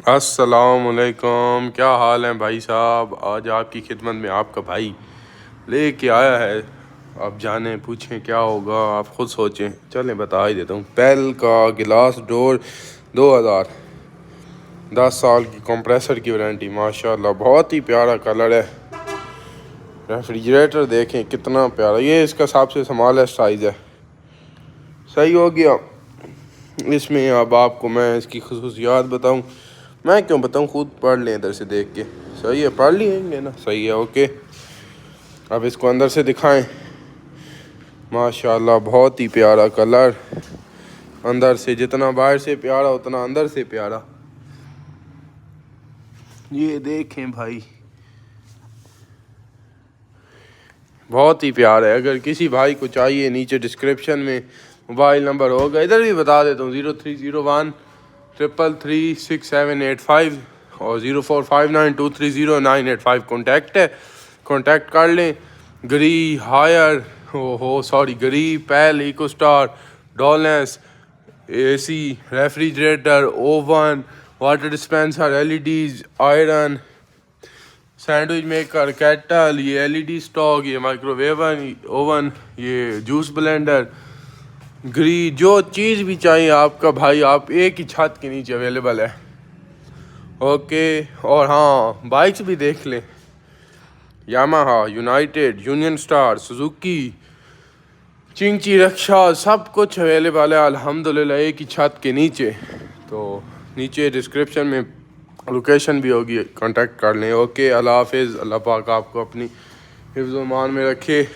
अस्सलामुअलैकुम, क्या हाल है भाई साहब। आज आपकी खिदमत में आपका भाई लेके आया है। आप जाने पूछें क्या होगा, आप ख़ुद सोचें। चलें बता ही देता हूँ। पेल का गिलास डोर 2000, 10 साल की कंप्रेसर की वारंटी। माशाल्लाह बहुत ही प्यारा कलर है। रेफ्रिजरेटर देखें कितना प्यारा, ये इसका सबसे स्मॉलेस्ट साइज़ है। सही हो गया। इसमें अब आपको मैं इसकी खुसूसियात बताऊं। मैं क्यों बताऊं, खुद पढ़ लें इधर से देख के। सही है, पढ़ लेंगे ना। सही है, ओके। अब इसको अंदर से दिखाएं। माशाल्लाह बहुत ही प्यारा कलर। अंदर से जितना बाहर से प्यारा उतना अंदर से प्यारा। ये देखें भाई, बहुत ही प्यारा है। अगर किसी भाई को चाहिए, नीचे डिस्क्रिप्शन में मोबाइल नंबर होगा, इधर भी बता देता हूँ। 0301 333 6785 और 0459230985 कॉन्टैक्ट है। कॉन्टैक्ट कर लें। गरी Haier sorry Gree PEL Eco Star Dawlance AC refrigerator oven water dispenser LEDs iron sandwich maker kettle, ये LED स्टॉक, ये माइक्रोवेव ओवन, ये जूस ब्लेंडर, ग्री, जो चीज़ भी चाहिए आपका भाई, आप एक ही छत के नीचे अवेलेबल है। ओके। और हाँ, बाइक्स भी देख लें। Yamaha, United, Union Star, Suzuki, Chingchi rickshaw, सब कुछ अवेलेबल है अल्हम्दुलिल्लाह एक ही छत के नीचे। तो नीचे डिस्क्रिप्शन में लोकेशन भी होगी, कांटेक्ट कर लें। ओके, अल्लाह हाफिज़। अल्लाह पाक आपको अपनी हिफ्ज़-ओ-मान में रखे।